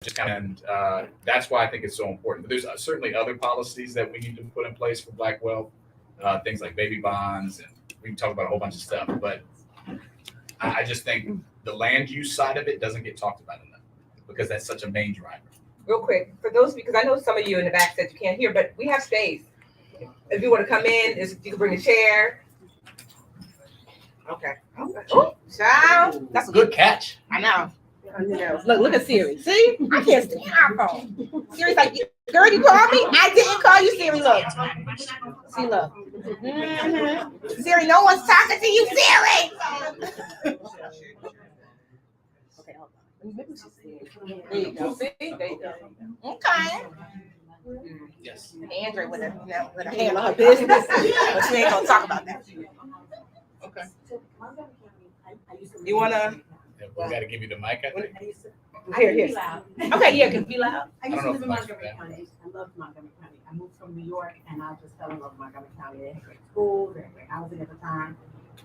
And that's why I think it's so important. But there's certainly other policies that we need to put in place for Black wealth, things like baby bonds, and we can talk about a whole bunch of stuff. But I just think the land use side of it doesn't get talked about enough because that's such a main driver. Real quick, for those, because I know some of you in the back said you can't hear, but we have space. If you want to come in, you can bring a chair. Okay. Oh, child. That's a good catch. I know. Look at Siri. See? I can't stand iPhone. Siri's like, girl, you called me? I didn't call you, Siri. Look. See, look. Mm-hmm. Siri, no one's talking to you, Siri. Okay, hold on. There you go. See? There you go. Okay. Yes. Andrew with a hand on her business, but we ain't gonna talk about that. Okay. You wanna? Yeah, we got to give you the mic, I think. Here. Okay, yeah, can be loud. I used to live in Montgomery County. I loved Montgomery County. I moved from New York, and I just fell in love with Montgomery County. They had great schools, they had great housing at the time.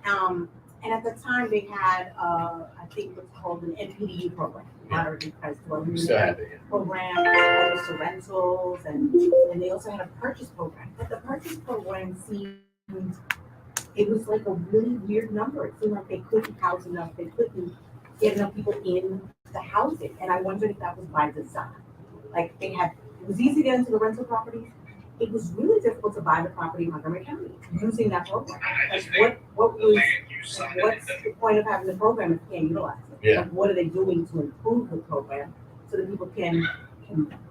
And at the time, they had, I think what's called an NPDU program, moderately priced dwelling unit program, access to rentals, and they also had a purchase program. But the purchase program seemed, it was like a really weird number. It seemed like they couldn't house enough, they couldn't get enough people in the housing. And I wondered if that was by design. Like it was easy to get into the rental properties. It was really difficult to buy the property in Montgomery County using that program. Like what's the point of having the program if you can't utilize it? Yeah. Like what are they doing to improve the program so that people can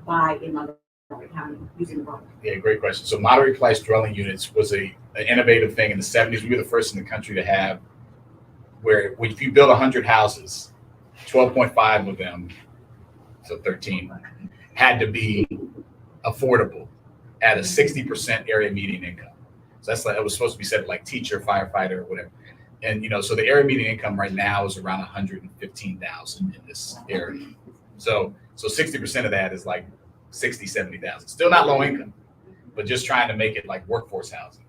buy in Montgomery County using the program? Yeah, great question. So moderate priced dwelling units was an innovative thing in the 70s. We were the first in the country to have where if you build 100 houses, 12.5 of them, so 13, had to be affordable at a 60% area median income. So that's like, it was supposed to be said like teacher, firefighter, or whatever. And, so the area median income right now is around 115,000 in this area. So 60% of that is like 60, 70,000. Still not low income, but just trying to make it like workforce housing.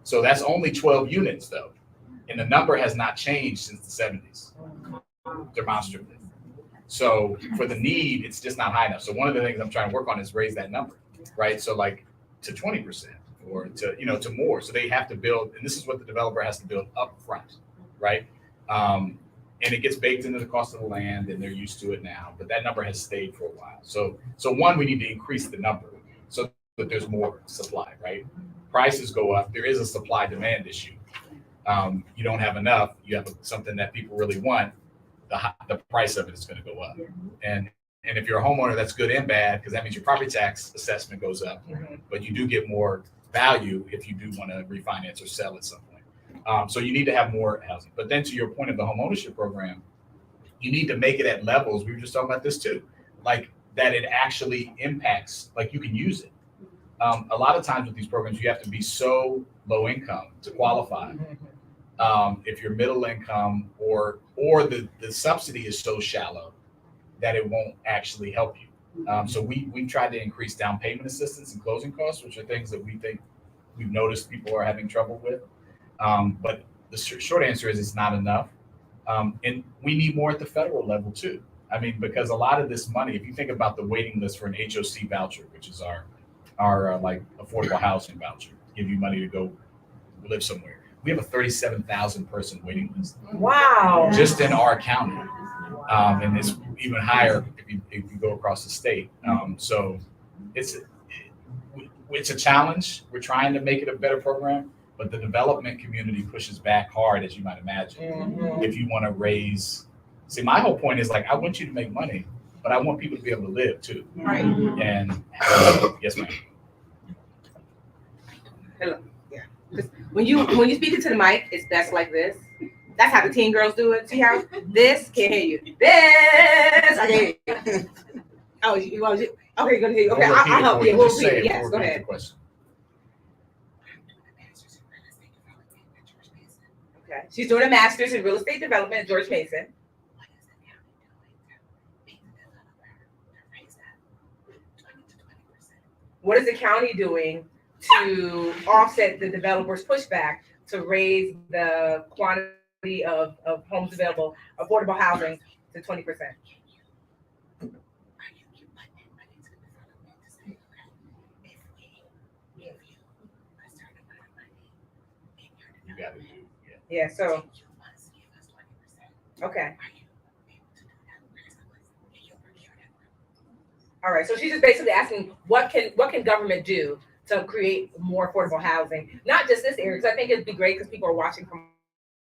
So that's only 12 units though. And the number has not changed since the 70s, demonstrably. So for the need, it's just not high enough. So one of the things I'm trying to work on is raise that number, right? So like to 20% or to more. So they have to build, and this is what the developer has to build up front, right? And it gets baked into the cost of the land and they're used to it now, but that number has stayed for a while. So one, we need to increase the number so that there's more supply, right? Prices go up. There is a supply demand issue. You don't have enough, you have something that people really want, the price of it is going to go up. And if you're a homeowner, that's good and bad because that means your property tax assessment goes up, but you do get more value if you do want to refinance or sell at some point. So you need to have more housing. But then to your point of the home ownership program, you need to make it at levels, we were just talking about this too, like that it actually impacts, like you can use it. A lot of times with these programs, you have to be so low income to qualify. If you're middle income or the subsidy is so shallow that it won't actually help you. So we've tried to increase down payment assistance and closing costs, which are things that we've noticed people are having trouble with. But the short answer is it's not enough. And we need more at the federal level too. I mean, because a lot of this money, if you think about the waiting list for an HOC voucher, which is our like affordable housing voucher, give you money to go live somewhere. We have a 37,000 person waiting list. Wow. Just in our county. And it's even higher if you go across the state. So it's a challenge. We're trying to make it a better program, but the development community pushes back hard, as you might imagine, if you want to raise. See, my whole point is like, I want you to make money, but I want people to be able to live too. Right. And yes, ma'am. Hello. Yeah. When you speak into the mic, it's best like this. That's how the teen girls do it. See how this can't hear you. This I can hear you. Oh, you want to? Okay, gonna hear you. Okay, I'll help you. We'll repeat it. Yes, go ahead. Okay, she's doing a master's in real estate development at George Mason. What is the county doing to offset the developer's pushback to raise the quantity of homes available, affordable housing to 20%? Yeah, so, okay. All right, so she's just basically asking what can government do to create more affordable housing, not just this area, because I think it'd be great because people are watching from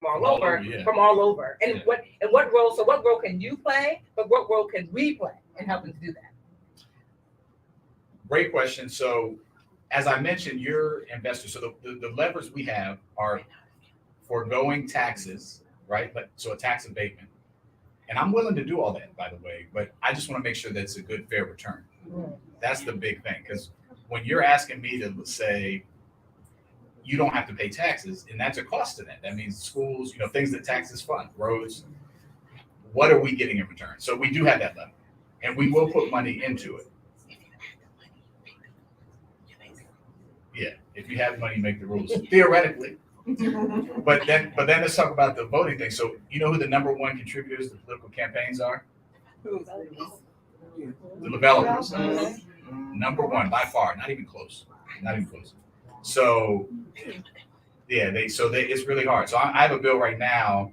all over, yeah. from all over. And Yeah. what role? So what role can you play? But what role can we play in helping to do that? Great question. So, as I mentioned, you're investors. So the levers we have are foregoing taxes, right? So a tax abatement. And I'm willing to do all that, by the way, but I just want to make sure that it's a good, fair return. That's the big thing. Because when you're asking me to say, you don't have to pay taxes, and that's a cost to that. That means schools, things that taxes fund, roads. What are we getting in return? So we do have that level, and we will put money into it. Yeah, if you have money, make the rules. Theoretically. But then let's talk about the voting thing. So you know who the number one contributors to political campaigns are? The developers. Number one by far, not even close. Not even close. So yeah, it's really hard. So I have a bill right now,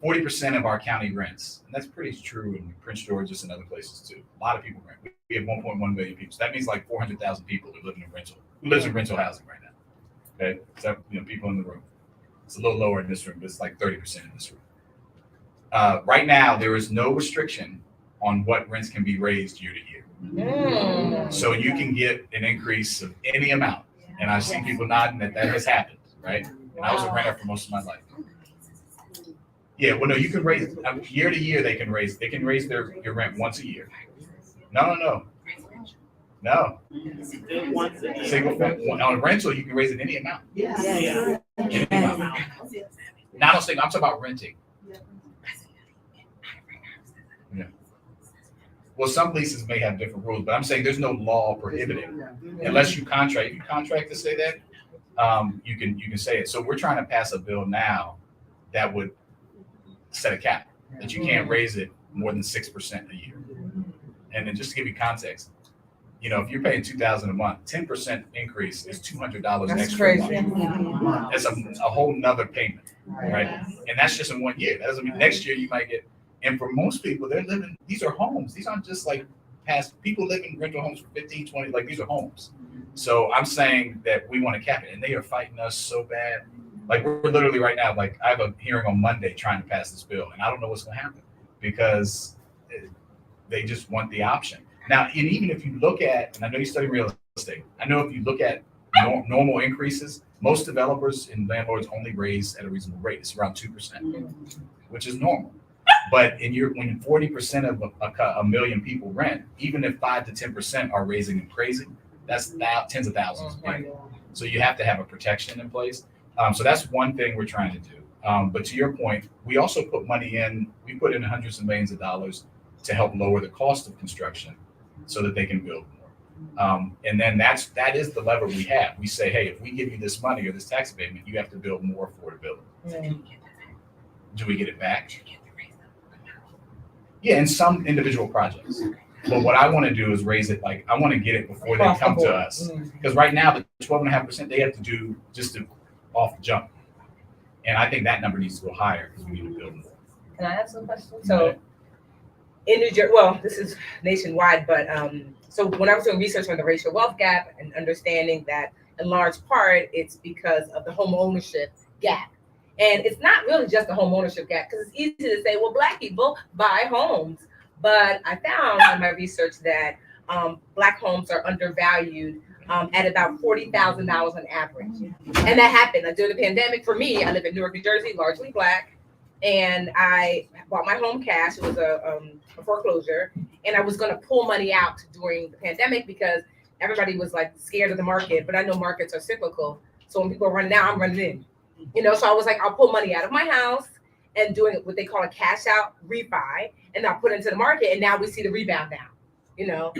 40% of our county rents. And that's pretty true in Prince George's and other places too. A lot of people rent. We have 1.1 million people. So that means like 400,000 people who live in rental housing right now. Okay, so people in the room. It's a little lower in this room, but it's like 30% in this room. Right now, there is no restriction on what rents can be raised year to year. So you can get an increase of any amount. And I've seen people nodding that has happened, right? And I was a renter for most of my life. Yeah, well, no, you can raise year to year. They can raise your rent once a year. No. Single family on rental, you can raise it any amount. Any amount. Not on single. I'm talking about renting. Yeah. Well, some leases may have different rules, but I'm saying there's no law prohibiting unless you contract. If you contract to say that, you can say it. So we're trying to pass a bill now that would set a cap that you can't raise it more than 6% a year. And then just to give you context. If you're paying $2,000 a month, 10% increase is $200 extra a month. That's a whole nother payment, right? And that's just in 1 year. That doesn't mean next year you might get. And for most people, they're living. These are homes. These aren't just like past people live in rental homes for 15, 20. Like these are homes. So I'm saying that we want to cap it, and they are fighting us so bad. Like we're literally right now. Like I have a hearing on Monday trying to pass this bill, and I don't know what's going to happen because they just want the option. Now, and even if you look at, and I know you study real estate, I know if you look at normal increases, most developers and landlords only raise at a reasonable rate. It's around 2%, which is normal. But when 40% of a million people rent, even if 5 to 10% are raising and crazy, that's tens of thousands of people. So you have to have a protection in place. So that's one thing we're trying to do. But to your point, we also put money in. We put in hundreds of millions of dollars to help lower the cost of construction, so that they can build more. And then that is the lever we have. We say, hey, if we give you this money or this tax abatement, you have to build more affordability. Do we get it back? Yeah, in some individual projects. But what I want to do is raise it. Like I want to get it before they come to us. Because right now the 12.5% they have to do just off the jump. And I think that number needs to go higher because we need to build more. Can I ask some questions? So in New Jersey, well, this is nationwide, but so when I was doing research on the racial wealth gap and understanding that in large part it's because of the home ownership gap. And it's not really just the home ownership gap, because it's easy to say, well, Black people buy homes. But I found in my research that Black homes are undervalued at about $40,000 on average. And that happened during the pandemic. For me, I live in Newark, New Jersey, largely Black. And I bought my home cash. It was a foreclosure. And I was going to pull money out during the pandemic because everybody was like scared of the market. But I know markets are cyclical. So when people are running out, I'm running in. So I was like, I'll pull money out of my house and doing what they call a cash out refi. And I'll put it into the market. And now we see the rebound now.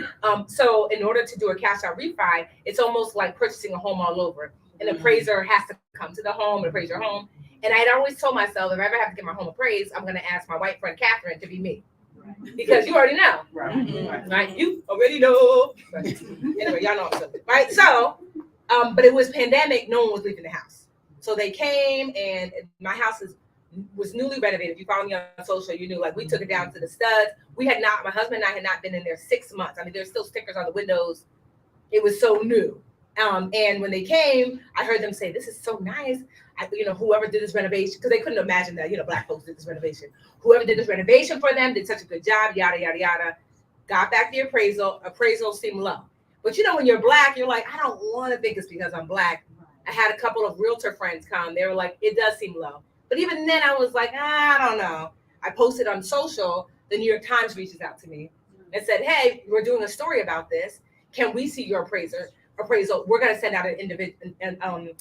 So in order to do a cash out refi, it's almost like purchasing a home all over. An appraiser has to come to the home and appraise your home. And I had always told myself, if I ever have to get my home appraised, I'm going to ask my white friend Catherine to be me. Because you already know. Right? You already know. Anyway, y'all know I'm silly. Right? So, but it was pandemic. No one was leaving the house. So they came, and my house was newly renovated. If you follow me on social, you knew, like, we took it down to the studs. My husband and I had not been in there 6 months. I mean, there's still stickers on the windows. It was so new. And when they came, I heard them say, "This is so nice." Whoever did this renovation, because they couldn't imagine that, Black folks did this renovation. Whoever did this renovation for them did such a good job, yada, yada, yada. Got back the appraisal. Appraisal seemed low. But when you're Black, you're like, I don't want to think it's because I'm Black. I had a couple of realtor friends come. They were like, it does seem low. But even then I was like, I don't know. I posted on social. The New York Times reaches out to me and said, hey, we're doing a story about this. Can we see your appraisal? We're going to send out an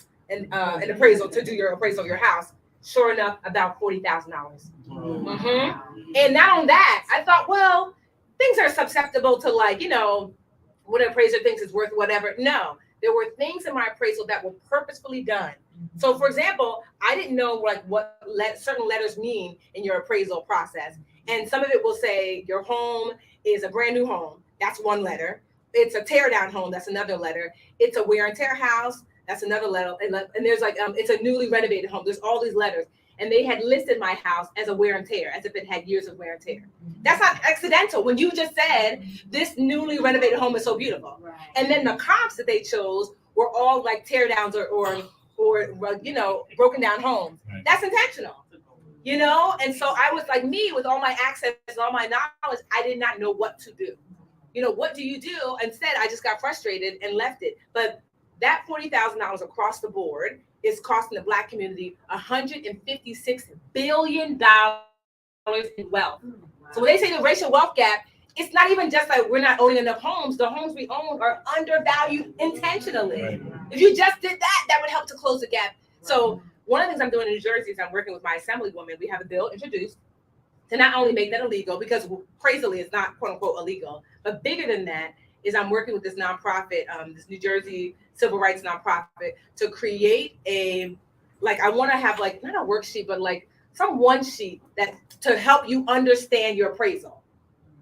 appraisal to do your appraisal of your house. Sure enough, about $40,000. Mm-hmm. And not on that, I thought, well, things are susceptible to, like, what an appraiser thinks is worth whatever. No, there were things in my appraisal that were purposefully done. So, for example, I didn't know like what certain letters mean in your appraisal process. And some of it will say your home is a brand new home. That's one letter. It's a tear down home. That's another letter. It's a wear and tear house. That's another letter. And there's like, it's a newly renovated home. There's all these letters. And they had listed my house as a wear and tear, as if it had years of wear and tear. That's not accidental. When you just said this newly renovated home is so beautiful. Right. And then the comps that they chose were all like tear downs or broken down homes. Right. That's intentional. And so I was like, me with all my access, all my knowledge, I did not know what to do. What do you do? Instead, I just got frustrated and left it. But that $40,000 across the board is costing the Black community $156 billion in wealth. Wow. So when they say the racial wealth gap, it's not even just like we're not owning enough homes. The homes we own are undervalued intentionally. Right. If you just did that, that would help to close the gap. So one of the things I'm doing in New Jersey is I'm working with my assemblywoman. We have a bill introduced to not only make that illegal, because crazily it's not quote unquote illegal, but bigger than that is I'm working with this nonprofit, this New Jersey civil rights nonprofit, to create I want to have like, not a worksheet, but like one sheet that to help you understand your appraisal.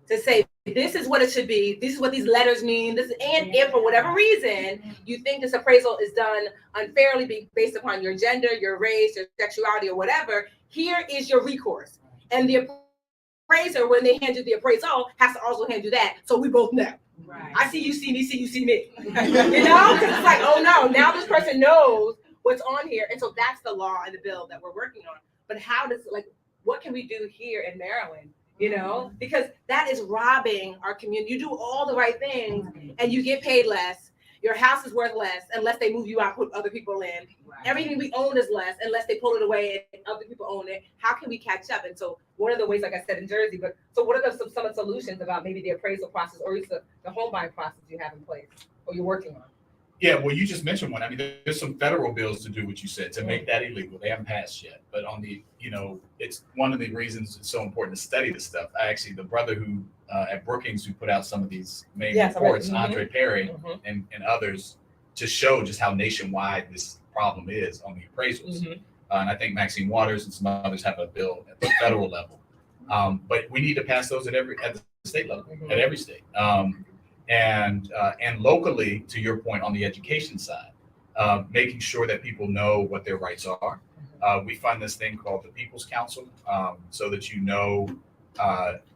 To say, this is what it should be. This is what these letters mean. And if for whatever reason you think this appraisal is done unfairly based upon your gender, your race, your sexuality, or whatever, here is your recourse. And the appraiser, when they hand you the appraisal, has to also hand you that. So we both know. Right. I see you, see me, see you, see me. Because it's like, oh no, now this person knows what's on here. And so that's the law and the bill that we're working on. But what can we do here in Maryland? Because that is robbing our community. You do all the right things and you get paid less. Your house is worth less unless they move you out, put other people in. Right. Everything we own is less unless they pull it away and other people own it. How can we catch up? And so one of the ways, like I said, in Jersey, so what are some of the solutions about maybe the appraisal process or at least the home buying process you have in place or you're working on? Yeah, well, you just mentioned one. I mean, there's some federal bills to do what you said, to make that illegal. They haven't passed yet. But on the, it's one of the reasons it's so important to study this stuff. The brother who at Brookings who put out some of these main reports, Andre Perry and others, to show just how nationwide this problem is on the appraisals. And I think Maxine Waters and some others have a bill at the federal level. But we need to pass those at the state level, at every state. And locally, to your point on the education side, making sure that people know what their rights are. We fund this thing called the People's Council, so that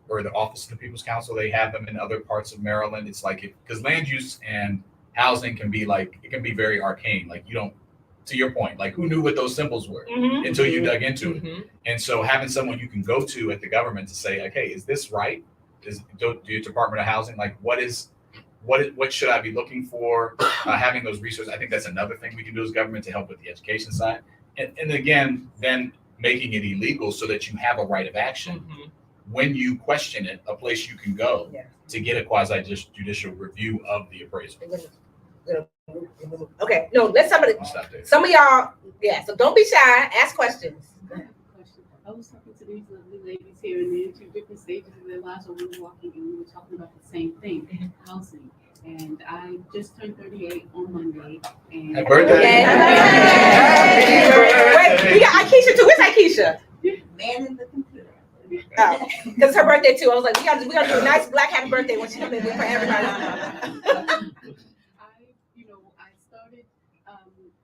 or the Office of the People's Council, they have them in other parts of Maryland. It's like, because land use and housing can be very arcane. Like to your point, like who knew what those symbols were until you dug into it. And so having someone you can go to at the government to say, okay, is this right? Do your Department of Housing, like what should I be looking for? Having those resources, I think that's another thing we can do as government to help with the education side. And again, then making it illegal so that you have a right of action. When you question it, a place you can go to get a quasi-judicial review of the appraisal. Okay, no, some of y'all, so don't be shy, ask questions. I was talking to these lovely ladies here, and they're in two different stages of their lives. So we were walking, and we were talking about the same thing, housing. And I just turned 38 on Monday. And happy birthday! Wait, we got Akeisha too. Where's Akeisha? Man in the computer. Oh, because her birthday too. I was like, we gotta do a nice black happy birthday when she comes in for everybody. I started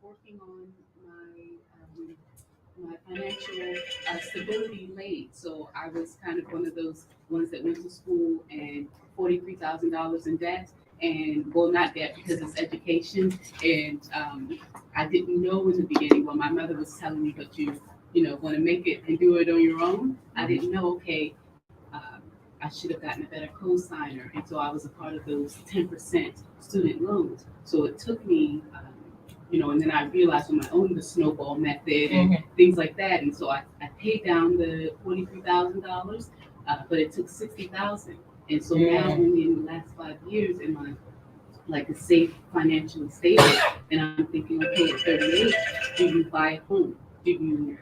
working on my financial stability late. So I was kind of one of those ones that went to school and $43,000 in debt, and well, not debt because it's education. And I didn't know in the beginning. Well, my mother was telling me, but you want to make it and do it on your own. I didn't know. Okay, I should have gotten a better co-signer, and so I was a part of those 10% student loans. So it took me. And then I realized on my own the snowball method and things like that. And so I paid down the $43,000, but it took $60,000. And so now only in the last 5 years am I like a safe financially stable. And I'm thinking, okay, at 38, do you buy a home?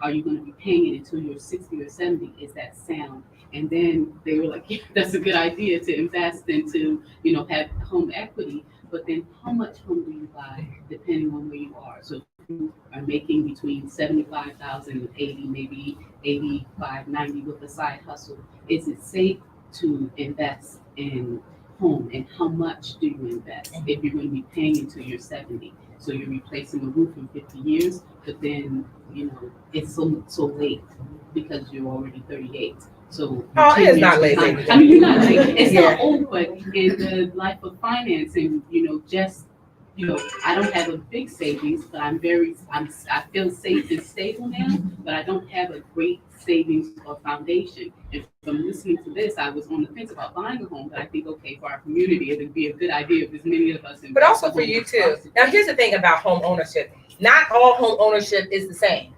Are you going to be paying it until you're 60 or 70? Is that sound? And then they were like, yeah, that's a good idea to invest into, have home equity. But then how much home do you buy depending on where you are? So if you are making between 75,000 and 80, maybe 85, 90 with a side hustle, is it safe to invest in home? And how much do you invest if you're going to be paying until you're 70? So you're replacing a roof in 50 years, but then, it's so late because you're already 38. So it's not late. I mean, you're not late. It's not old, but in the life of financing, I don't have a big savings, but I feel safe and stable now, but I don't have a great savings or foundation. And from listening to this, I was on the fence about buying a home, but I think, okay, for our community, it would be a good idea if as many of us. But also for you too. Now, here's the thing about home ownership. Not all home ownership is the same.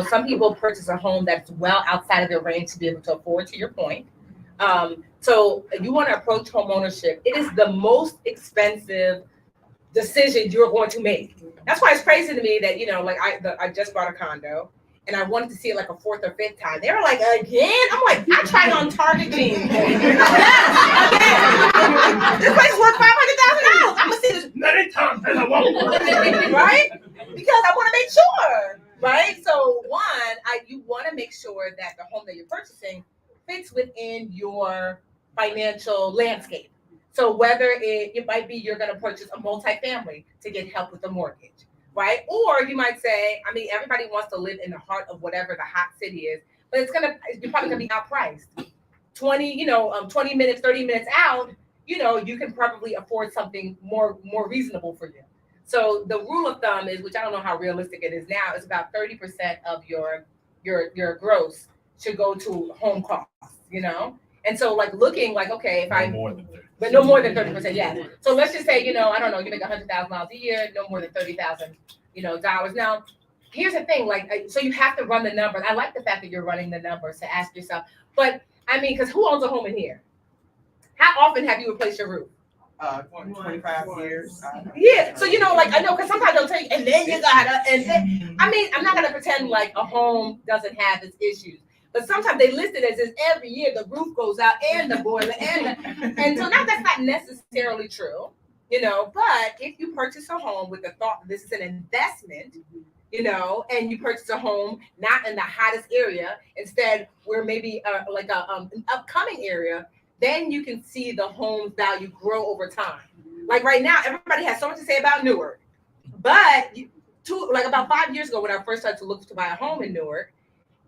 Some people purchase a home that's well outside of their range to be able to afford, to your point. So if you want to approach home ownership, it is the most expensive decision you're going to make. That's why it's crazy to me that, I just bought a condo and I wanted to see it like a fourth or fifth time. They were like, again? I'm like, I tried on Target jeans. This place is worth $500,000. I'm going to see this many times as I want. Right? Because I want to make sure. Right? So you want to make sure that the home that you're purchasing fits within your financial landscape. So whether it might be you're going to purchase a multifamily to get help with the mortgage, right? Or you might say, everybody wants to live in the heart of whatever the hot city is, but you're probably going to be outpriced. 20 minutes, 30 minutes out, you can probably afford something more reasonable for you. So the rule of thumb is, which I don't know how realistic it is now, is about 30% of your gross should go to home costs, And so looking okay, if no more than 30%, yeah. So let's just say, I don't know, you make $100,000 a year, no more than $30,000, dollars. Now, here's the thing, so you have to run the numbers. I like the fact that you're running the numbers to ask yourself, but because who owns a home in here? How often have you replaced your roof? 25 years. Yeah, so I know, because sometimes they'll tell you, and then you gotta, and then, I'm not gonna pretend like a home doesn't have its issues, but sometimes they list it as if every year the roof goes out and the boiler and so now that's not necessarily true, but if you purchase a home with the thought this is an investment, and you purchase a home not in the hottest area, instead we're maybe an upcoming area, then you can see the home's value grow over time. Like right now, everybody has so much to say about Newark, but about 5 years ago when I first started to look to buy a home in Newark,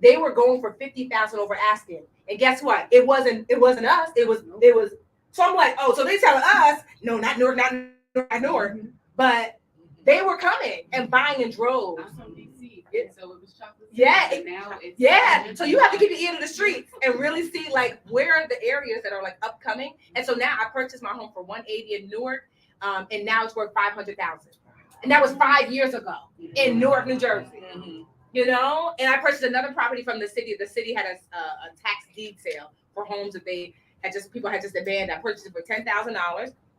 they were going for $50,000 over asking. And guess what? It wasn't us. It was. So I'm like, oh, so they telling us, no, not Newark, not Newark, but they were coming and buying in droves. I'm from DC, so it was chocolate. Yeah, now it's So you have to keep your ear to the streets and really see where are the areas that are upcoming. And so now I purchased my home for $180 in Newark, and now it's worth $500,000. And that was 5 years ago in Newark, New Jersey. And I purchased another property from the city. The city had a tax deed sale for homes that people had just abandoned. I purchased it for $10,000.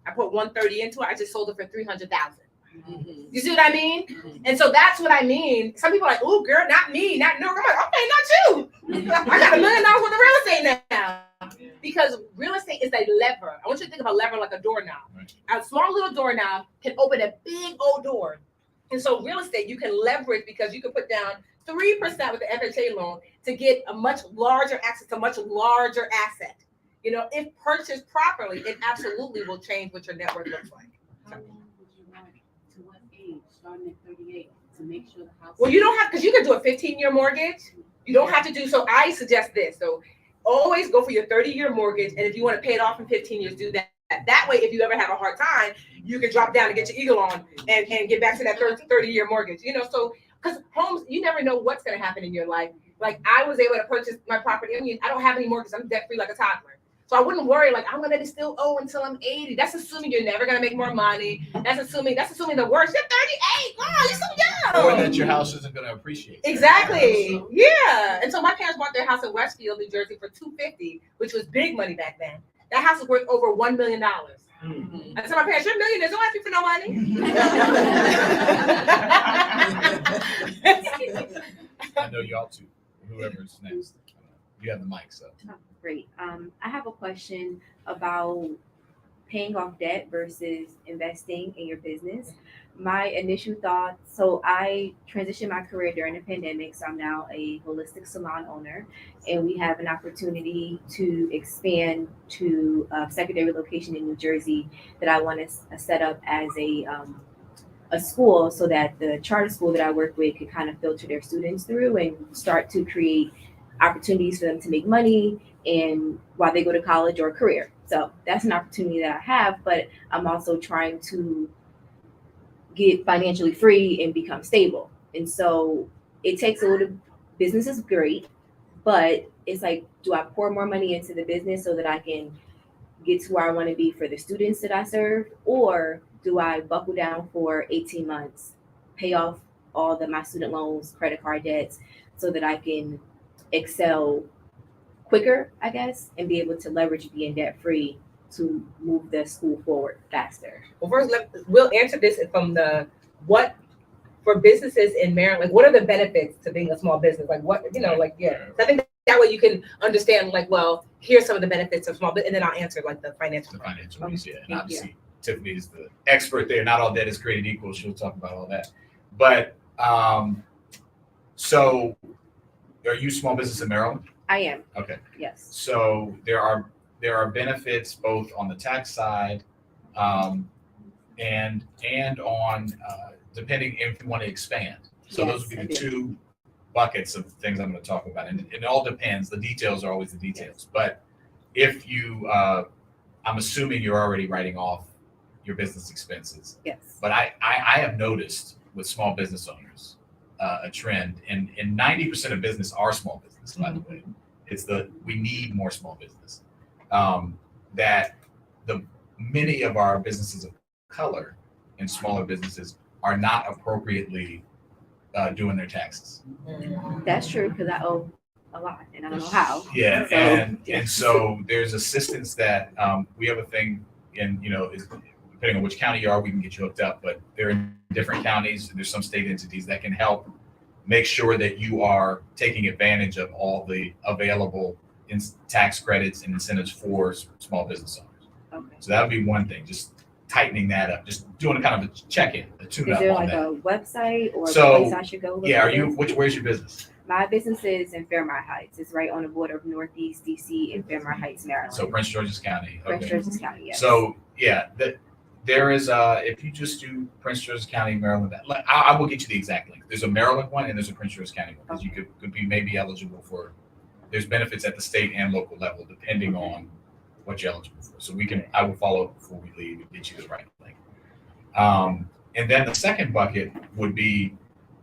I put $130 into it. I just sold it for $300,000. You see what I mean? And so that's what I mean. Some people are like, oh, girl, not me, not Newark. I'm like, okay, not you. I got $1 million worth of real estate now. Because real estate is a lever. I want you to think of a lever like a doorknob. Right. A small little doorknob can open a big old door. And so real estate, you can leverage because you can put down 3% with the FHA loan to get a much larger access to much larger asset. If purchased properly, it absolutely will change what your net worth looks like. How long would you want? To what age? Starting at 38. to make sure the house. Well, you don't have, because you can do a 15-year mortgage. You don't have to do, so I suggest this. So always go for your 30-year mortgage. And if you want to pay it off in 15 years, do that. That way, if you ever have a hard time, you can drop down and get your eagle on and get back to that 30-year mortgage. You know, so because homes, you never know what's going to happen in your life. Like I was able to purchase my property. I mean, I don't have any mortgage. I'm debt free like a toddler. So I wouldn't worry, like, I'm gonna still owe until I'm 80. That's assuming you're never gonna make more money. That's assuming the worst. You're 38, girl, you're so young. Or that your house isn't going to appreciate. Exactly. Yeah. And so my parents bought their house in Westfield, New Jersey for $250, which was big money back then. That house was worth over $1 million. Mm-hmm. I said, my parents, you're millionaires, don't ask me for no money. I know y'all too. Whoever's next. You have the mic, so. Oh, great. I have a question about paying off debt versus investing in your business. My initial thought, so I transitioned my career during the pandemic, so I'm now a holistic salon owner, and we have an opportunity to expand to a secondary location in New Jersey that I want to set up as a school so that the charter school that I work with could kind of filter their students through and start to create opportunities for them to make money and while they go to college or a career. So that's an opportunity that I have, but I'm also trying to get financially free and become stable. And so it takes a little, business is great, but it's like, do I pour more money into the business so that I can get to where I want to be for the students that I serve? Or do I buckle down for 18 months, pay off all my student loans, credit card debts, so that I can excel quicker, I guess, and be able to leverage being debt free to move the school forward faster? Well, first, we'll answer this from what for businesses in Maryland. Like, what are the benefits to being a small business? Like, what, like, yeah. I think that way you can understand, like, well, here's some of the benefits of small business, and then I'll answer like the financial. The financial piece, yeah. And Thank obviously, Tiffany is the expert there. Not all debt is created equal. She'll talk about all that. But so, are you small business in Maryland? I am. Okay. Yes. So there are benefits both on the tax side, and on depending if you want to expand. So those would be the two buckets of things I'm going to talk about, and it all depends. The details are always the details. But if you, I'm assuming you're already writing off your business expenses. Yes. But I have noticed with small business owners a trend, and 90% of business are small business, by the way. It's we need more small business. That many of our businesses of color and smaller businesses are not appropriately doing their taxes. That's true, because I owe a lot and I don't know how. Yeah, So, and so there's assistance that we have a thing, and depending on which county you are, we can get you hooked up. But they're in different counties. There's some state entities that can help make sure that you are taking advantage of all the available tax credits and incentives for small business owners. Okay. So that would be one thing, just tightening that up, just doing a kind of a check-in, a Is tune-up there on like that. a website or So, a place I should go? Look Yeah, at this? where's your business? My business is in Fairmont Heights. It's right on the border of Northeast DC and Fairmont Heights, Maryland. So Prince George's County. Prince Okay. George's County, yes. So yeah, there is if you just do Prince George's County, Maryland, I will get you the exact link. There's a Maryland one and there's a Prince George's County one, because you could be maybe eligible for. There's benefits at the state and local level depending on what you're eligible for. So I will follow up before we leave and get you the right link. And then the second bucket would be,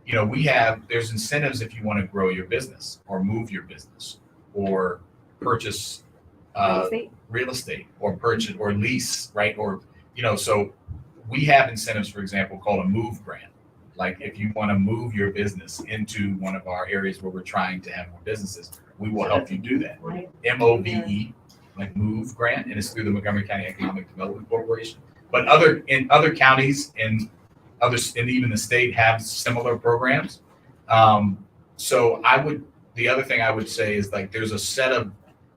there's incentives if you want to grow your business or move your business or purchase real estate or purchase or lease, right? Or, so we have incentives, for example, called a move grant. Like if you want to move your business into one of our areas where we're trying to have more businesses, we will help you do that. MOVE, like move grant, and it's through the Montgomery County Economic Development Corporation. But in other counties and even the state have similar programs. So the other thing I would say is like there's a set of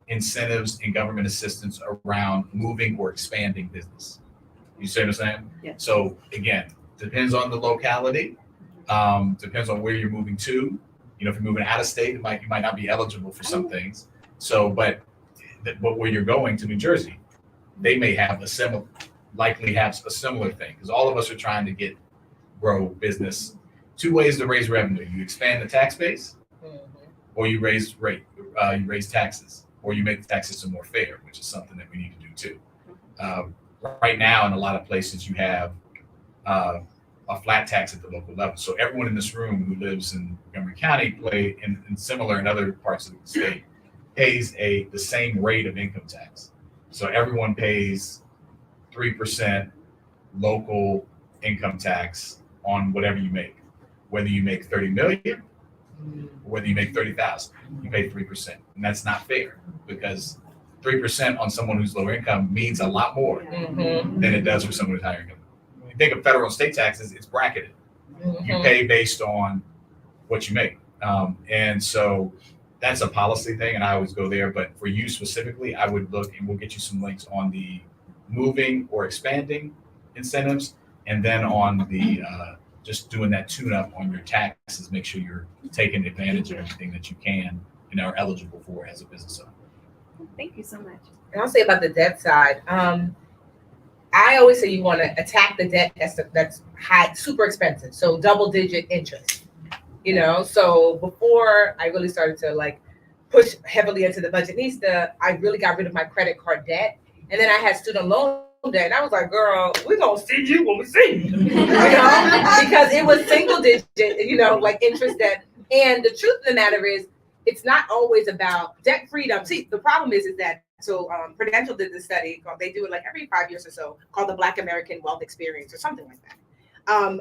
incentives and government assistance around moving or expanding business. You see what I'm saying? Yeah. So again, depends on the locality, depends on where you're moving to. If you're moving out of state, you might not be eligible for some things. So, but where you're going to New Jersey, they may have likely have a similar thing, because all of us are trying to grow business two ways to raise revenue. You expand the tax base, or you raise you raise taxes, or you make the tax system more fair, which is something that we need to do too. Right now, in a lot of places, you have a flat tax at the local level. So everyone in this room who lives in Montgomery County, and similar in other parts of the state, pays the same rate of income tax. So everyone pays 3% local income tax on whatever you make. Whether you make 30 million or whether you make 30,000, you pay 3%. And that's not fair, because 3% on someone who's lower income means a lot more than it does for someone who's higher income. When you think of federal and state taxes, it's bracketed. You pay based on what you make. And so that's a policy thing, and I always go there. But for you specifically, I would look, and we'll get you some links on the moving or expanding incentives, and then on the just doing that tune-up on your taxes. Make sure you're taking advantage of everything that you can and are eligible for as a business owner. Thank you so much. And I'll say about the debt side, I always say you want to attack the debt that's high, super expensive, so double-digit interest. You know, so before I really started to like push heavily into the Budgetnista, I really got rid of my credit card debt, and then I had student loan debt, and I was like, "Girl, we're gonna see you when we see you," you know, because it was single-digit, you know, like interest debt. And the truth of the matter is, it's not always about debt freedom. See, the problem is that Prudential did this study. They do it like every 5 years or so, called the Black American Wealth Experience or something like that.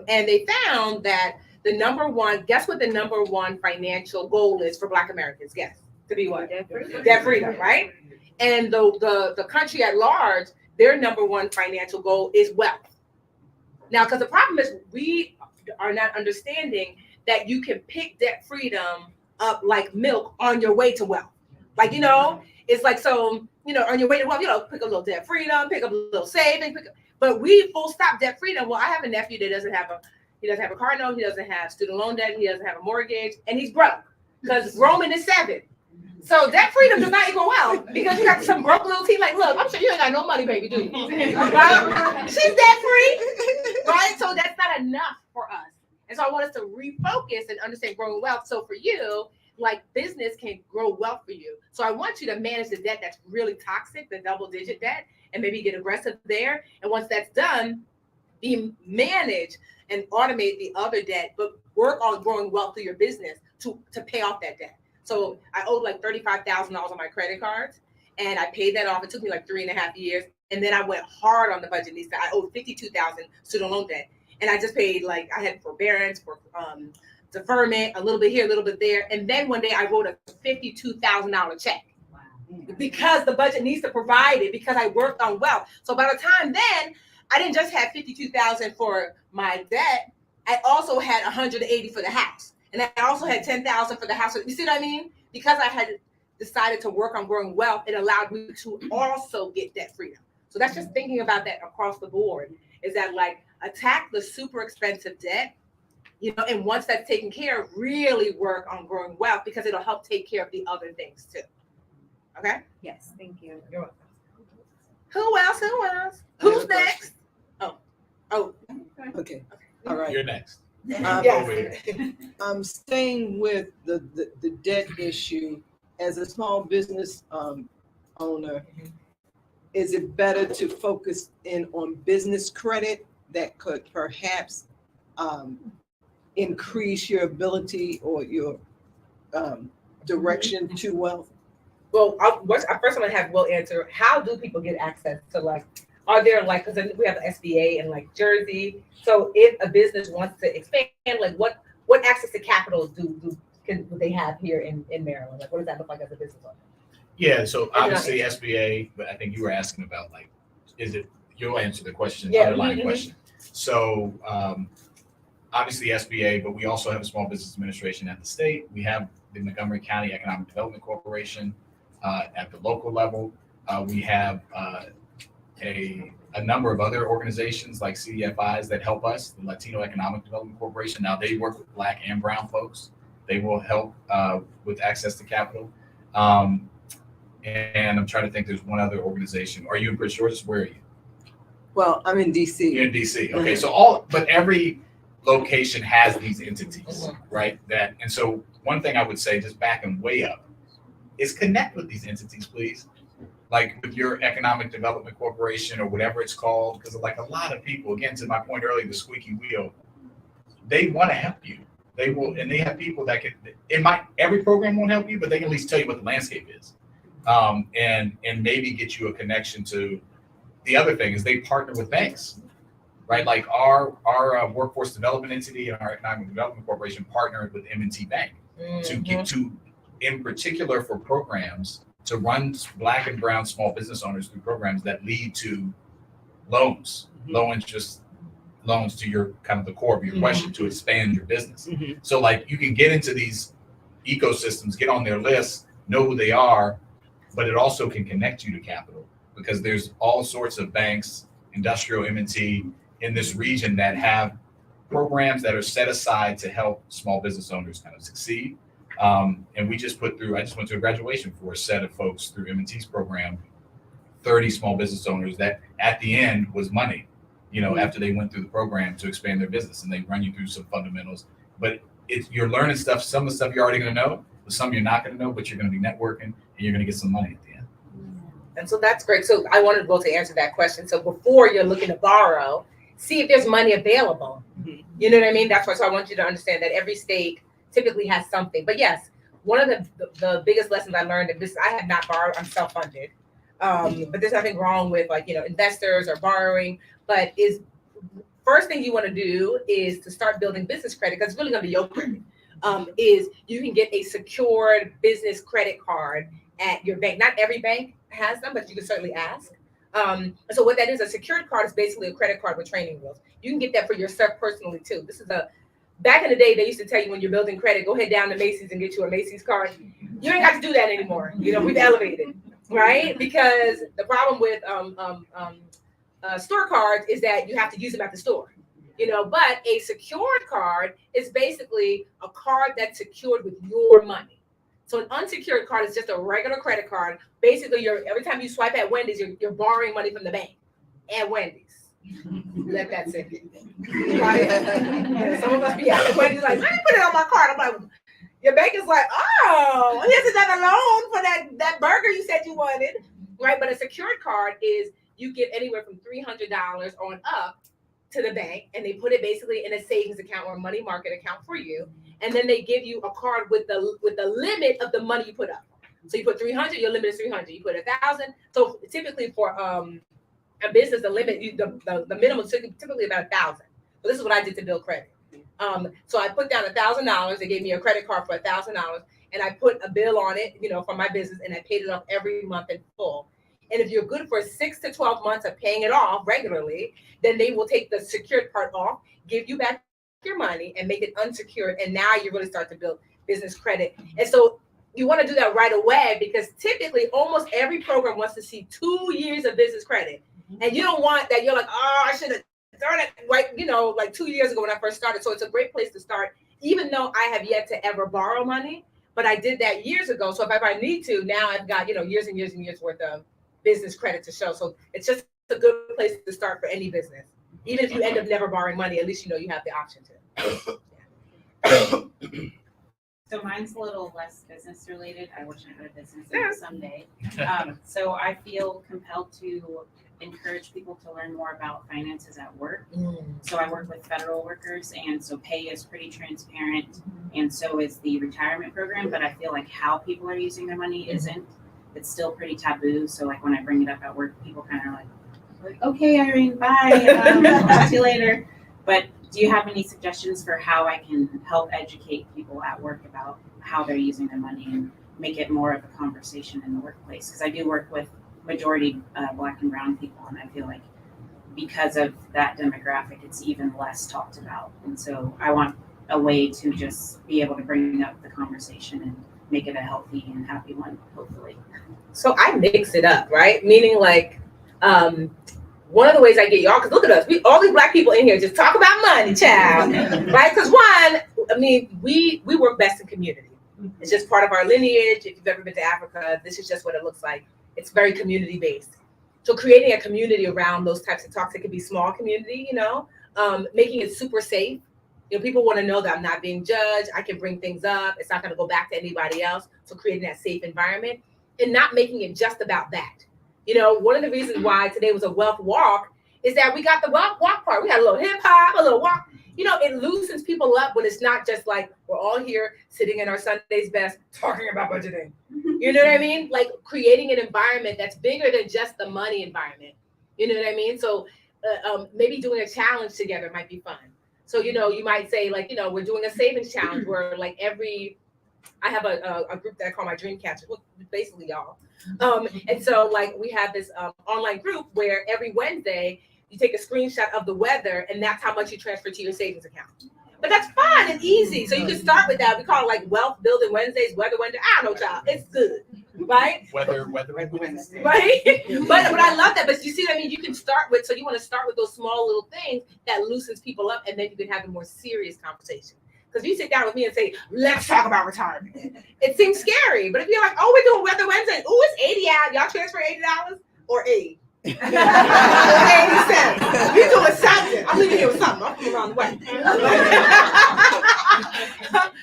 And they found that the number one, guess what the number one financial goal is for Black Americans? Guess. To be what? Debt freedom, right? And the country at large, their number one financial goal is wealth. Now, because the problem is we are not understanding that you can pick debt freedom up like milk on your way to wealth. Like, you know, it's like, so, you know, on your way to wealth, you know, pick a little debt freedom, pick up a little saving, but we full stop debt freedom. Well, I have a nephew that doesn't have a car note, he doesn't have student loan debt, he doesn't have a mortgage, and he's broke because Roman is 7. So debt freedom does not equal wealth, because you got some broke little teen like, look, I'm sure you ain't got no money, baby, do you? Right? She's debt free, right? So that's not enough for us. And so I want us to refocus and understand growing wealth. So for you, like, business can grow wealth for you. So I want you to manage the debt that's really toxic, the double-digit debt, and maybe get aggressive there. And once that's done, you manage and automate the other debt, but work on growing wealth through your business to pay off that debt. So I owed like $35,000 on my credit cards, and I paid that off. It took me like 3.5 years. And then I went hard on the Budgetnista. I owed $52,000 student loan debt. And I just paid, like, I had forbearance, for deferment, a little bit here, a little bit there. And then one day I wrote a $52,000 check. Wow. Because the Budgetnista provided, because I worked on wealth. So by the time then, I didn't just have $52,000 for my debt. I also had $180 for the house. And I also had $10,000 for the house. You see what I mean? Because I had decided to work on growing wealth, it allowed me to also get debt freedom. So that's just thinking about that across the board, is that, like, attack the super expensive debt, you know, and once that's taken care of, really work on growing wealth, because it'll help take care of the other things too. Okay? Yes, thank you. You're welcome. Who else? Who's next? Oh. Okay. All right. You're next. Yes. I'm staying with the debt issue. As a small business owner, is it better to focus in on business credit that could perhaps increase your ability or your direction to wealth? Well, first I'm gonna have Will answer. How do people get access to, like, are there, like, because we have the SBA in, like, Jersey. So if a business wants to expand, like, what access to capital do they have here in Maryland? Like, what does that look like as a business owner? Yeah, so obviously SBA, but I think you were asking about, like, you'll answer the question, Yeah. underlying question. So obviously SBA, but we also have a small business administration at the state. We have the Montgomery County Economic Development Corporation at the local level. We have a number of other organizations like CDFIs that help us, the Latino Economic Development Corporation. Now they work with Black and brown folks. They will help with access to capital. And I'm trying to think, there's one other organization. Are you in Prince George's? Where are you? Well, I'm in DC. You're in DC. Okay, so every location has these entities, right? And so one thing I would say, just backing way up, is connect with these entities, please. Like with your economic development corporation or whatever it's called, because like a lot of people, again, to my point earlier, the squeaky wheel, they want to help you. They will, and they have people that can, every program won't help you, but they can at least tell you what the landscape is. And maybe get you a connection to, the other thing is they partner with banks, right? Like our workforce development entity and our economic development corporation partnered with M&T Bank to get to, in particular for programs, to run Black and brown small business owners through programs that lead to loans, low interest loans to your kind of the core of your question, to expand your business. So like you can get into these ecosystems, get on their list, know who they are, but it also can connect you to capital, because there's all sorts of banks, industrial M&T in this region that have programs that are set aside to help small business owners kind of succeed. And I just went through a graduation for a set of folks through M&T's program, 30 small business owners that at the end was money, after they went through the program to expand their business, and they run you through some fundamentals. But you're learning stuff, some of the stuff you're already going to know, but some you're not going to know, but you're going to be networking and you're going to get some money at the end. And so that's great. So I wanted Will to answer that question. So before you're looking to borrow, see if there's money available. You know what I mean? That's why. So I want you to understand that every state typically has something. But yes, one of the biggest lessons I learned in business, I have not borrowed, I'm self-funded. But there's nothing wrong with investors or borrowing, but first thing you want to do is to start building business credit, because it's really going to be your credit. Is you can get a secured business credit card at your bank. Not every bank has them, but you can certainly ask. So what that is, a secured card is basically a credit card with training wheels. You can get that for yourself personally too. Back in the day, they used to tell you when you're building credit, go head down to Macy's and get you a Macy's card. You ain't got to do that anymore. We've elevated, right? Because the problem with store cards is that you have to use them at the store. But a secured card is basically a card that's secured with your money. So an unsecured card is just a regular credit card. Basically, every time you swipe at Wendy's, you're borrowing money from the bank at Wendy's. Let that sink in. Right? Some of us be at Wendy's like, let me put it on my card. I'm like, your bank is like, oh, here's another loan for that burger you said you wanted, right? But a secured card is you get anywhere from $300 on up to the bank, and they put it basically in a savings account or a money market account for you, and then they give you a card with the limit of the money you put up. So you put 300, your limit is 300. You put 1,000. So typically for a business, the limit, the minimum is typically about 1,000. So this is what I did to build credit. So I put down $1,000. They gave me a credit card for $1,000, and I put a bill on it, for my business, and I paid it off every month in full. And if you're good for 6 to 12 months of paying it off regularly, then they will take the secured part off, give you back your money, and make it unsecured. And now you really start to build business credit. And so you want to do that right away, because typically almost every program wants to see 2 years of business credit. And you don't want that. You're like, oh, I should have done it like 2 years ago when I first started. So it's a great place to start, even though I have yet to ever borrow money. But I did that years ago. So if I ever need to, now I've got, years and years and years worth of business credit to show. So it's just a good place to start for any business. Even if you end up never borrowing money, at least you have the option to. So mine's a little less business related. I wish I had a business someday. So I feel compelled to encourage people to learn more about finances at work. So I work with federal workers, and so pay is pretty transparent, and so is the retirement program. But I feel like how people are using their money isn't. It's still pretty taboo. So like when I bring it up at work, people kind of are like, okay, Irene, bye. I'll talk to you later. But do you have any suggestions for how I can help educate people at work about how they're using their money and make it more of a conversation in the workplace? Because I do work with majority Black and brown people, and I feel like because of that demographic, it's even less talked about. And so I want a way to just be able to bring up the conversation and make it a healthy and happy one, hopefully. So I mix it up, right? Meaning like, one of the ways I get y'all, because look at us, all these Black people in here just talk about money, child, right? Because we work best in community. It's just part of our lineage. If you've ever been to Africa, this is just what it looks like. It's very community based. So creating a community around those types of talks, it could be small community, making it super safe You know, people want to know that I'm not being judged. I can bring things up. It's not going to go back to anybody else. So creating that safe environment and not making it just about that. You know, one of the reasons why today was a wealth walk is that we got the walk part. We got a little hip hop, a little walk. You know, it loosens people up when it's not just like we're all here sitting in our Sunday's best talking about budgeting. You know what I mean? Like creating an environment that's bigger than just the money environment. You know what I mean? So maybe doing a challenge together might be fun. So, you know, you might say like, you know, we're doing a savings challenge where like I have a group that I call my dream catchers, well, basically y'all. And so like we have this online group where every Wednesday you take a screenshot of the weather and that's how much you transfer to your savings account. But that's fun and easy. So you can start with that. We call it like wealth building Wednesdays, weather Wednesday. I don't know, child. It's good, right? Weather Wednesday. Right? but I love that. But you see what I mean? You can start with, so you want to start with those small little things that loosens people up and then you can have a more serious conversation. Because if you sit down with me and say, let's talk about retirement, it seems scary. But if you're like, oh, we're doing weather Wednesday. Ooh, it's 80 out. Y'all transfer $80 or 80. 80 cents. You doing something. I'm leaving here with something. I'm coming around the way.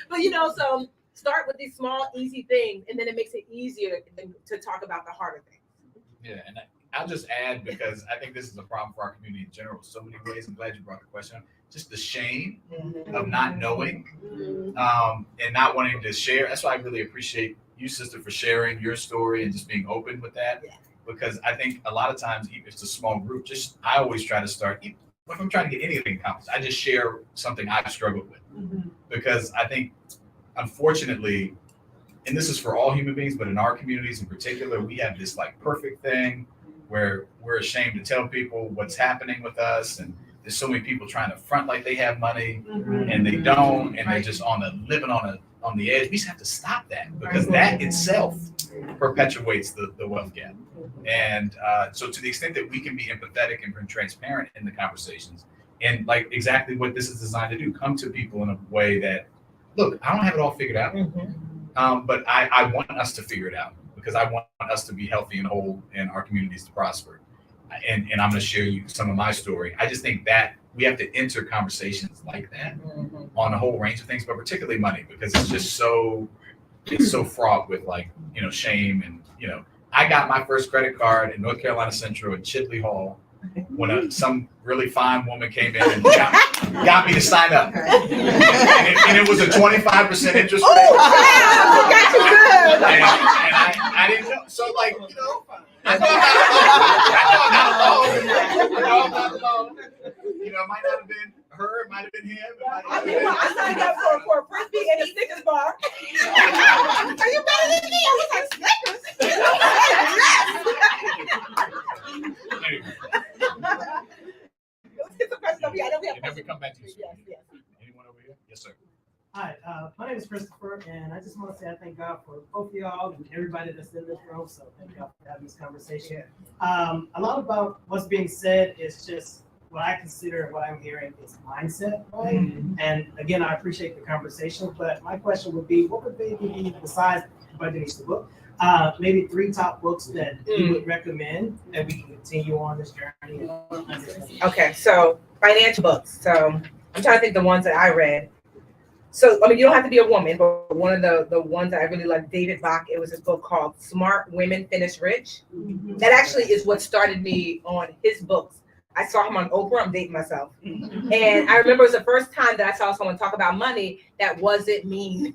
But you know, so start with these small, easy things, and then it makes it easier to talk about the harder things. Yeah, and I'll just add, because I think this is a problem for our community in general, so many ways. I'm glad you brought the question up. Just the shame of not knowing and not wanting to share. That's why I really appreciate you, sister, for sharing your story and just being open with that. Yeah. Because I think a lot of times, even if it's a small group, I always try to start, if I'm trying to get anything accomplished, I just share something I've struggled with. Because I think, unfortunately, and this is for all human beings, but in our communities in particular, we have this like perfect thing where we're ashamed to tell people what's happening with us. And there's so many people trying to front like they have money and they don't, and they're just living on the edge. We just have to stop that, because that itself perpetuates the wealth gap. And so to the extent that we can be empathetic and transparent in the conversations, and like exactly what this is designed to do, come to people in a way that, look, I don't have it all figured out, but I want us to figure it out, because I want us to be healthy and whole and our communities to prosper. And I'm going to share you some of my story. I just think that we have to enter conversations like that on a whole range of things, but particularly money, because it's just so fraught with like, you know, shame. And, you know, I got my first credit card in North Carolina Central at Chitley Hall when some really fine woman came in and got me to sign up. And it was a 25% interest rate. Oh, wow, got you good. And I didn't know. So like, you know, I know I'm not alone. You know, it might not have been her, it might have been him. I signed up for a frisbee and a Snickers bar. Are you better than me? I was like, Snickers? Anyway. Let's get some questions over here. I know we have And then we come back to you. Yes. Anyone over here? Yes, sir. Hi, my name is Christopher, and I just want to say I thank God for both of y'all and everybody that's in this room. So thank God for having this conversation. A lot about what's being said is just what I consider and what I'm hearing is mindset, right? And again, I appreciate the conversation, but my question would be, what would maybe be, besides the Budgetnista book, maybe 3 top books that you would recommend that we can continue on this journey? Okay, so financial books. So I'm trying to think the ones that I read. So, I mean, you don't have to be a woman, but one of the ones that I really like, David Bach, it was this book called Smart Women Finish Rich. That actually is what started me on his books. I saw him on Oprah. I'm dating myself. And I remember it was the first time that I saw someone talk about money that wasn't mean.